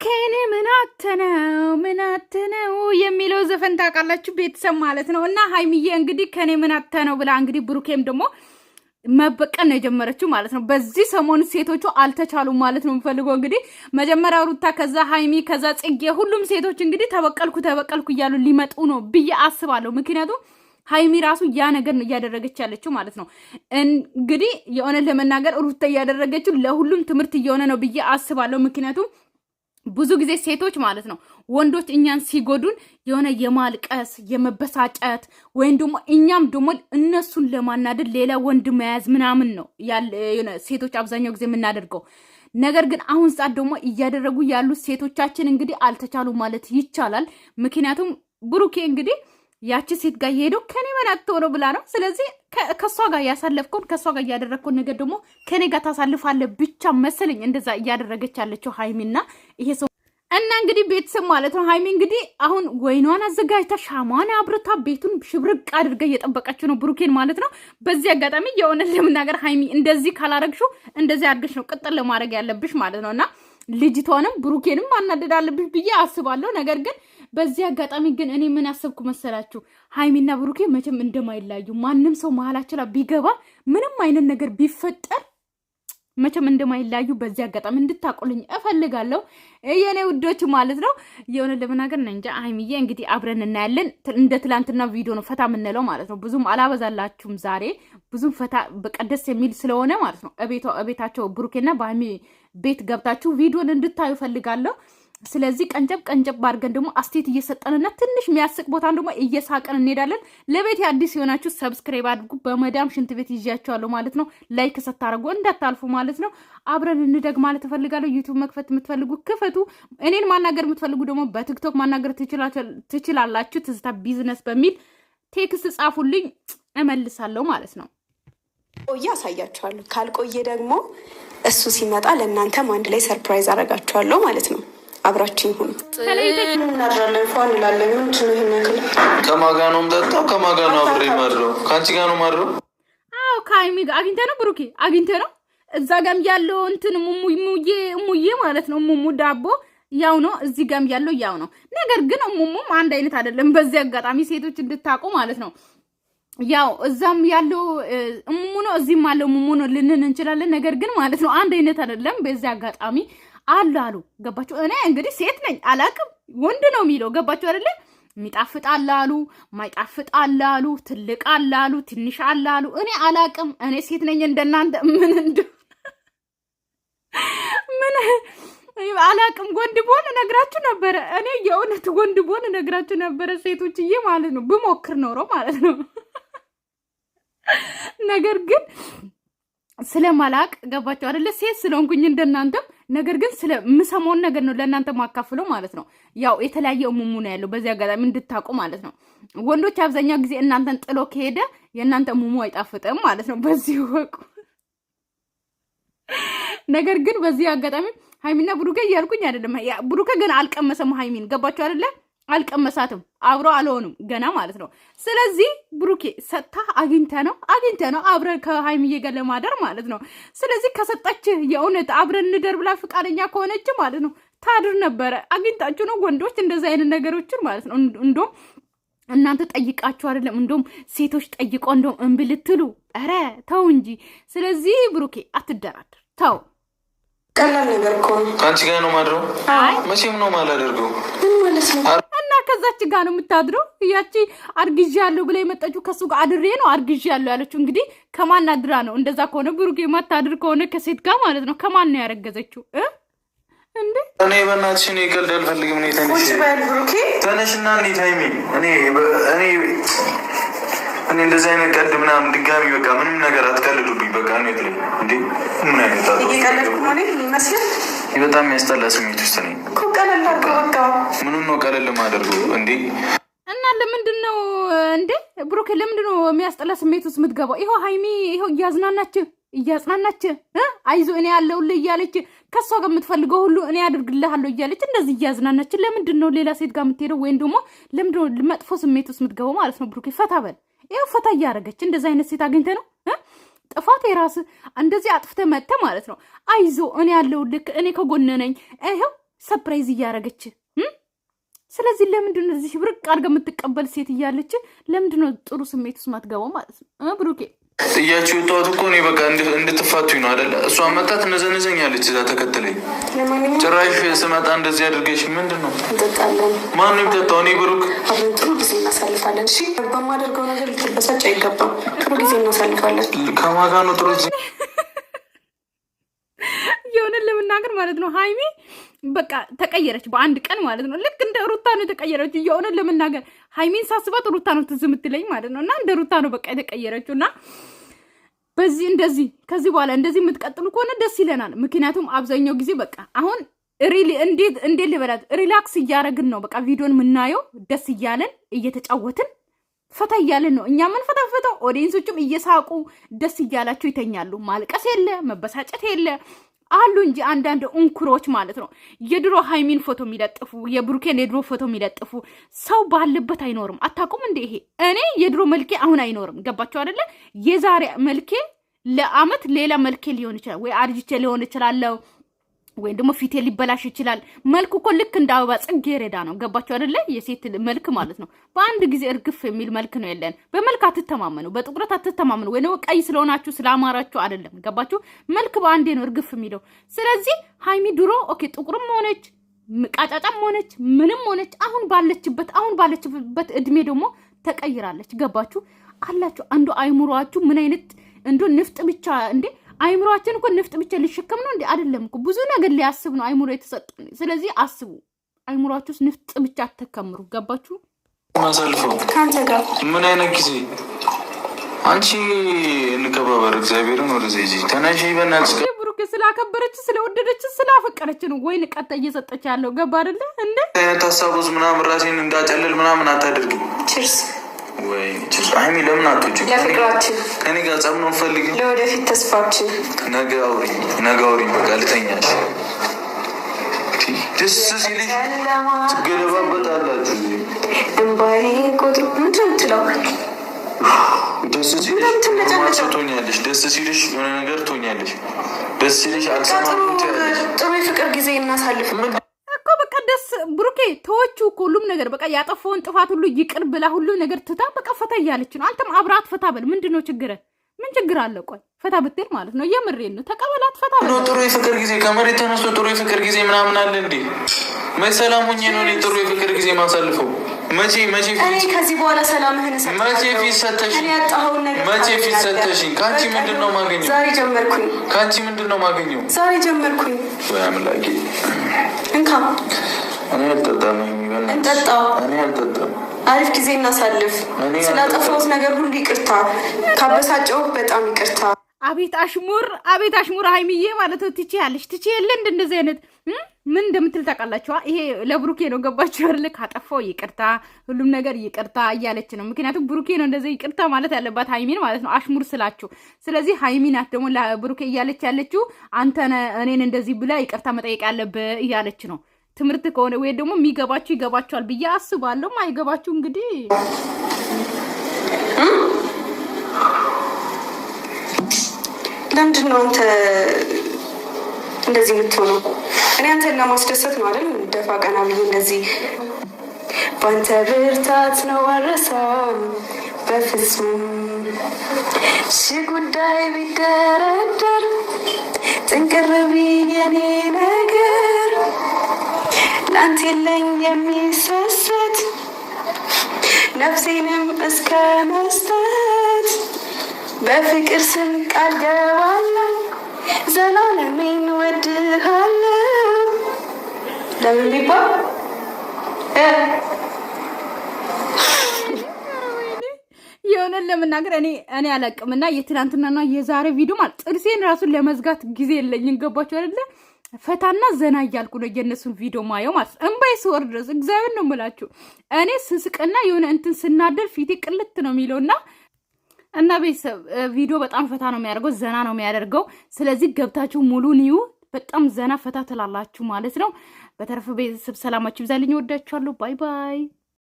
ከኔ ምናተነው የሚለው ዘፈን ታውቃላችሁ ቤተሰብ ማለት ነው። እና ሃይሚዬ እንግዲህ ከኔ ምናተነው ብላ እንግዲህ ብሩኬም ደግሞ መበቀል ነው የጀመረችው ማለት ነው። በዚህ ሰሞን ሴቶቹ አልተቻሉም ማለት ነው። የምፈልገው እንግዲህ መጀመሪያ ሩታ፣ ከዛ ሃይሚ፣ ከዛ ጽጌ፣ ሁሉም ሴቶች እንግዲህ ተበቀልኩ እያሉ ሊመጡ ነው ብዬ አስባለሁ። ምክንያቱም ሃይሚ ራሱ ያ ነገር ነው እያደረገች ያለችው ማለት ነው። እንግዲህ የሆነ ለመናገር ሩታ እያደረገችው ለሁሉም ትምህርት እየሆነ ነው ብዬ አስባለሁ። ምክንያቱም ብዙ ጊዜ ሴቶች ማለት ነው ወንዶች እኛን ሲጎዱን የሆነ የማልቀስ የመበሳጨት ወይም ደግሞ እኛም ደግሞ እነሱን ለማናደድ ሌላ ወንድ መያዝ ምናምን ነው ሴቶች አብዛኛው ጊዜ የምናደርገው ነገር። ግን አሁን ሰዓት ደግሞ እያደረጉ ያሉት ሴቶቻችን እንግዲህ አልተቻሉ ማለት ይቻላል። ምክንያቱም ብሩኬ እንግዲህ ያቺ ሴት ጋር የሄደው ከኔ መናት ሆኖ ብላ ነው። ስለዚህ ከሷ ጋር ያሳለፍከውን ከሷ ጋር እያደረግከውን ነገር ደግሞ ከኔ ጋር ታሳልፋለህ ብቻ መሰለኝ እንደዛ እያደረገች ያለችው ሃይሚና ይሄ ሰው እና እንግዲህ ቤተሰብ ማለት ነው። ሃይሚ እንግዲህ አሁን ወይኗን አዘጋጅታ ሻማን አብርታ ቤቱን ሽብርቅ አድርጋ እየጠበቀችው ነው ብሩኬን ማለት ነው። በዚህ አጋጣሚ የሆነ ለምናገር ሃይሚ እንደዚህ ካላረግሽው እንደዚህ አድርገሽ ነው ቅጥል ለማድረግ ያለብሽ ማለት ነውና ልጅቷንም ብሩኬንም ማናደድ አለብሽ ብዬ አስባለሁ። ነገር ግን በዚህ አጋጣሚ ግን እኔ ምን አሰብኩ መሰላችሁ? ሃይሚና ብሩኬ መቼም እንደማይላዩ ማንም ሰው መሀላቸው ላይ ቢገባ ምንም አይነት ነገር ቢፈጠር መቼም እንደማይላዩ በዚህ አጋጣሚ እንድታቆልኝ እፈልጋለሁ የኔ ውዶች ማለት ነው። የሆነ ለመናገር ነው እንጂ ሃይሚዬ እንግዲህ አብረን እናያለን። እንደ ትላንትና ቪዲዮ ነው ፈታ የምንለው ማለት ነው። ብዙም አላበዛላችሁም ዛሬ ብዙም ፈታ በቀደስ የሚል ስለሆነ ማለት ነው። እቤታቸው ብሩኬና በሃይሚ ቤት ገብታችሁ ቪዲዮን እንድታዩ ፈልጋለሁ። ስለዚህ ቀንጨብ አድርገን ደግሞ አስቴት እየሰጠንና ትንሽ የሚያስቅ ቦታን ደግሞ እየሳቀን እንሄዳለን። ለቤት አዲስ የሆናችሁ ሰብስክራይብ አድርጉ። በመዳም ሽንት ቤት ይዣቸዋለሁ ማለት ነው። ላይክ ስታደርጉ እንዳታልፉ ማለት ነው። አብረን እንደግ ማለት እፈልጋለሁ። ዩቲዩብ መክፈት የምትፈልጉ ክፈቱ። እኔን ማናገር የምትፈልጉ ደግሞ በቲክቶክ ማናገር ትችላላችሁ። ትዝታ ቢዝነስ በሚል ቴክስት ጻፉልኝ እመልሳለሁ ማለት ነው። ቆየ አሳያችኋለሁ። ካልቆየ ደግሞ እሱ ሲመጣ ለእናንተም አንድ ላይ ሰርፕራይዝ አደርጋችኋለሁ ማለት ነው። አብራችን ሁኑ። እናድራለን ፏን እንላለን። ምንድን ነው ይሄን ያክል? ከማን ጋር ነው የምጠጣው? ከማን ጋር ነው አብሬ ማድረው? ከአንቺ ጋር ነው ማድረው? አዎ ከሃይሚ ጋር አግኝተህ ነው ብሩኬ? አግኝተህ ነው? እዛ ጋም ያለው እንትን ሙዬ ማለት ነው። ሙሙ ዳቦ ያው ነው፣ እዚህ ጋም ያለው ያው ነው። ነገር ግን ሙሙም አንድ አይነት አይደለም። በዚህ አጋጣሚ ሴቶች እንድታውቁ ማለት ነው። ያው እዛም ያለው ሙሙ ነው፣ እዚህም ያለው ሙሙ ነው ልንን እንችላለን። ነገር ግን ማለት ነው አንድ አይነት አይደለም። በዚህ አጋጣሚ አሉ ገባችሁ? እኔ እንግዲህ ሴት ነኝ አላቅም፣ ወንድ ነው የሚለው ገባችሁ አይደለ? የሚጣፍጥ አላሉ፣ ማይጣፍጥ አላሉ፣ ትልቅ አላሉ፣ ትንሽ አላሉ። እኔ አላቅም። እኔ ሴት ነኝ እንደናንተ ምን አላቅም። ወንድ ቦን ነግራችሁ ነበረ። እኔ የእውነት ወንድ ቦን ነግራችሁ ነበረ ሴቶችዬ ማለት ነው፣ ብሞክር ኖሮ ማለት ነው። ነገር ግን ስለማላቅ ገባችሁ አይደለ? ሴት ስለሆንኩኝ እንደናንተም ነገር ግን ስለምሰማውን ነገር ነው ለእናንተ ማካፍለው ማለት ነው። ያው የተለያየ ሙሙ ነው ያለው በዚህ አጋጣሚ እንድታውቁ ማለት ነው። ወንዶች አብዛኛው ጊዜ እናንተን ጥሎ ከሄደ የእናንተ ሙሙ አይጣፍጥም ማለት ነው። በዚህ ወቁ። ነገር ግን በዚህ አጋጣሚ ሃይሚና ብሩኬ እያልኩኝ አይደለም። ብሩኬ ገና አልቀመሰም ሃይሚን ገባችሁ አይደለ? አልቀመሳትም፣ አብሮ አልሆኑም ገና ማለት ነው። ስለዚህ ብሩኬ ሰጥታ አግኝተ ነው አብረን ከሃይሚዬ ጋር ለማደር ማለት ነው። ስለዚህ ከሰጣች የእውነት አብረን እንደር ብላ ፍቃደኛ ከሆነች ማለት ነው ታድር ነበረ። አግኝታችሁ ነው ወንዶች እንደዚህ አይነት ነገሮችን ማለት ነው። እንደውም እናንተ ጠይቃችሁ አይደለም፣ እንደውም ሴቶች ጠይቆ እንደውም እምቢ ልትሉ ኧረ ተው እንጂ። ስለዚህ ብሩኬ አትደራደር፣ ተው። ቀላል ነገር እኮ ነው። ከአንቺ ጋር ነው ማድረው። መቼም ነው ማላደርገው እና ከዛች ጋር ነው የምታድረው። ያቺ አርግዣለሁ ብላ የመጣችው ከሱ ጋር አድሬ ነው አርግዣለሁ ያለችው። እንግዲህ ከማን አድራ ነው? እንደዛ ከሆነ ብሩኬ ማታድር ከሆነ ከሴት ጋር ማለት ነው ከማን ነው ያረገዘችው እንዴ? እኔ በእናትሽ እኔ ቀልድ አልፈልግም። እኔ ተነሽና እንዴት ሃይሚ እኔ እንደዚህ አይነት ቀልድ ምናምን ድጋሚ በቃ ምንም ነገር አትቀልዱብኝ። በቃ ነው ትልኝ እንዴ? ምን አይነት በጣም የሚያስጠላ ስሜት ውስጥ ነኝ። ምኑን ነው ቀለል ማደርገው እንዴ? እና ለምንድን ነው እንዴ ብሩኬ ለምንድን ነው የሚያስጠላ ስሜት ውስጥ የምትገባው? ይኸው ሃይሚ ይኸው እያዝናናች አይዞ እኔ ያለሁልህ እያለች ከሷ ጋር የምትፈልገው ሁሉ እኔ አድርግልሃለሁ እያለች እንደዚህ እያዝናናች ለምንድን ነው ሌላ ሴት ጋር የምትሄደው? ወይም ደግሞ ለምንድን ነው መጥፎ ስሜት ውስጥ የምትገባው ማለት ነው? ብሩኬ ፈታ በል። ይኸው ፈታ እያደረገች እንደዚህ አይነት ሴት አግኝተ ነው ጥፋት የራስ እንደዚህ አጥፍተ መጥተ ማለት ነው። አይዞ እኔ ያለው ልክ እኔ ከጎነ ነኝ። ይሄው ሰርፕራይዝ እያረገች ስለዚህ ለምንድን ነው እዚህ ብርቅ አድርገ የምትቀበል ሴት እያለች ለምንድን ነው ጥሩ ስሜት ውስጥ ማትገባው ማለት ነው? ብሩኬ ጥያችሁ የወጣሁት እኮ እኔ በቃ እንድትፋቱኝ ነው አይደለ? እሷ መጣት ነዘነዘኛለች እዛ ተከትለኝ። ጭራሽ ስመጣ እንደዚህ አድርገሽ ምንድን ነው? እንጠጣለን። ማን ነው የሚጠጣው? እኔ ብሩክ አብረን ጥሩ ጊዜ እናሳልፋለን። እሺ በማደርገው ነገር ልትበሳጭ አይገባም። ጥሩ ጊዜ እናሳልፋለን። ከማን ጋር ነው ጥሩ ጊዜ? የሆነን ለመናገር ማለት ነው ሀይሚ በቃ ተቀየረች በአንድ ቀን ማለት ነው። ልክ እንደ ሩታ ነው የተቀየረችው። የሆነን ለመናገር ሀይሚን ሳስባት ሩታ ነው ትዝ የምትለኝ ማለት ነው። እና እንደ ሩታ ነው በቃ የተቀየረችው። እና በዚህ እንደዚህ ከዚህ በኋላ እንደዚህ የምትቀጥሉ ከሆነ ደስ ይለናል። ምክንያቱም አብዛኛው ጊዜ በቃ አሁን እንዴት ልበላት ሪላክስ እያደረግን ነው። በቃ ቪዲዮን የምናየው ደስ እያለን እየተጫወትን ፈታ እያለን ነው። እኛ ምን ፈታፈታው ኦዲየንሶቹም እየሳቁ ደስ እያላቸው ይተኛሉ። ማልቀስ የለ መበሳጨት የለ አሉ እንጂ አንዳንድ እንኩሮች ማለት ነው የድሮ ሃይሚን ፎቶ የሚለጥፉ የብሩኬን የድሮ ፎቶ የሚለጥፉ ሰው ባለበት አይኖርም። አታውቁም እንደ ይሄ እኔ የድሮ መልኬ አሁን አይኖርም። ገባችሁ አይደለ? የዛሬ መልኬ ለአመት ሌላ መልኬ ሊሆን ይችላል። ወይ አርጅቼ ሊሆን ይችላል፣ ወይም ደግሞ ፊቴ ሊበላሽ ይችላል። መልኩ እኮ ልክ እንደ አበባ ጽጌረዳ ነው። ገባችሁ አይደለ? የሴት መልክ ማለት ነው። በአንድ ጊዜ እርግፍ የሚል መልክ ነው የለን። በመልክ አትተማመኑ፣ በጥቁረት አትተማመኑ። ወይ ነው ቀይ ስለሆናችሁ ስላማራችሁ አይደለም። ገባችሁ? መልክ በአንዴ ነው እርግፍ የሚለው። ስለዚህ ሃይሚ ድሮ ኦኬ ጥቁርም ሆነች ቃጫጫም ሆነች ምንም ሆነች አሁን ባለችበት እድሜ ደግሞ ተቀይራለች። ገባችሁ አላችሁ? አንዱ አይምሯችሁ ምን አይነት እንዶ ንፍጥ ብቻ እንዴ አይምሮአችን እኮ ንፍጥ ብቻ ሊሸከም ነው እንዴ? አይደለም እኮ ብዙ ነገር ሊያስብ ነው አይምሮ የተሰጠን። ስለዚህ አስቡ፣ አይምሮአችሁስ ንፍጥ ብቻ አትከምሩ። ገባችሁ? ማሳልፈው ካንተ ጋር ምን አይነት ጊዜ አንቺ እንከባበር። እግዚአብሔርን ወደዚህ እዚህ ተነሽ በእናትሽ። ብሩክ ስላከበረች ስለወደደች ስላፈቀረች ነው ወይ ንቀጣ እየሰጠች ያለው። ገባ አይደለ እንዴ? ታሳቡዝ ምናምን ራሴን እንዳጨልል ምናምን አታደርጊ። ቺርስ ወይ ሀይሚ ለምን አትወጪ? ለፍቅራችን ከኔ ጋር ጸብ ነው ፈልጊ። ለወደፊት ተስፋችን ነገ አውሪኝ በቃ ልተኛሽ። ደስ ሲልሽ ትገለባበጣላችሁ። እምባዬ ቆጥሩ ምንድን ነው የምትለው? ደስ ሲልሽ ትሆኛለሽ። ደስ ሲልሽ የሆነ ነገር ትሆኛለሽ። ደስ ሲልሽ አልሰማም ትያለሽ። ጥሩ የፍቅር ጊዜ እናሳልፍ እኮ በቃ ደስ ብሩኬ ተወቹ እኮ ሁሉም ነገር በቃ ያጠፋውን ጥፋት ሁሉ ይቅር ብላ ሁሉ ነገር ትታ በቃ ፈታ እያለች ነው። አንተም አብራት ፈታ በል። ምንድን ነው ችግር? ምን ችግር አለ? ቆይ ፈታ ብትል ማለት ነው። የምሬን ነው። ተቀበላት፣ ፈታ በል። ጥሩ የፍቅር ጊዜ ከመሬት ተነስቶ ጥሩ የፍቅር ጊዜ ምናምን አለ እንዴ? ሰላም ሆኜ ነው እኔ ጥሩ የፍቅር ጊዜ ማሳልፈው። መቼ እኔ ከዚህ በኋላ ሰላምህን መቼ ፊት ሰተሽኝ? መቼ ፊት ሰተሽኝ? ከአንቺ ምንድን ነው ማገኘው? ዛሬ ጀመርኩኝ። ከአንቺ ምንድን ነው ማገኘው? ዛሬ ጀመርኩኝ። ወይ አምላኬ እንካ። እኔ አልጠጣም። እንጠጣ። እኔ አልጠጣም። አሪፍ ጊዜ እናሳልፍ። ስላጠፋሁት ነገር ሁሉ ይቅርታ፣ ካበሳጨው በጣም ይቅርታ። አቤት አሽሙር፣ አቤት አሽሙር ሀይሚዬ ማለት ነው። ትቼ ያለሽ ትቼ የለ እንደዚህ አይነት ምን እንደምትል ታውቃላችኋ? ይሄ ለብሩኬ ነው። ገባችሁ አይደል? ካጠፋው ይቅርታ፣ ሁሉም ነገር ይቅርታ እያለች ነው። ምክንያቱም ብሩኬ ነው እንደዚህ ይቅርታ ማለት ያለባት ሀይሚን ማለት ነው፣ አሽሙር ስላችሁ። ስለዚህ ሀይሚ ናት ደግሞ ለብሩኬ እያለች ያለችው አንተ እኔን እንደዚህ ብላ ይቅርታ መጠየቅ ያለብህ እያለች ነው። ትምህርት ከሆነ ወይ ደግሞ የሚገባችሁ ይገባችኋል ብዬ አስባለሁ። ማይገባችሁ እንግዲህ ለምንድን ነው አንተ እንደዚህ የምትሆነው? እኔ አንተን ለማስደሰት ነው አይደል? ደፋ ቀና ብዬ እንደዚህ በአንተ ብርታት ነው አልረሳም በፍጹም። ሺህ ጉዳይ ቢደረደር ጥንቅር ቢል የኔ ነገር ለአንተ የለኝ የሚሰሰት ነፍሴንም እስከ መስጠት በፍቅር ስም ቃል ገባለሁ ዘላለሜን እወድሃለሁ። ለምን ቢባል የሆነን ለመናገር እኔ አላቅምና የትናንትናና የዛሬ ቪዲዮ ማለት ጥርሴን ራሱን ለመዝጋት ጊዜ የለኝም። ገባችሁ አይደለ? ፈታና ዘና እያልኩ ነው የእነሱን ቪዲዮ ማየው ማለት ነው። እንባይ ስወርድ ድረስ እግዚአብሔር ነው የምላችሁ። እኔ ስስቅና የሆነ እንትን ስናደር ፊቴ ቅልት ነው የሚለውና እና ቤተሰብ ቪዲዮ በጣም ፈታ ነው የሚያደርገው፣ ዘና ነው የሚያደርገው። ስለዚህ ገብታችሁ ሙሉ ኒው በጣም ዘና ፈታ ትላላችሁ ማለት ነው። በተረፈ ቤተሰብ ሰላማችሁ ይብዛልኝ። ወዳችኋለሁ። ባይ ባይ።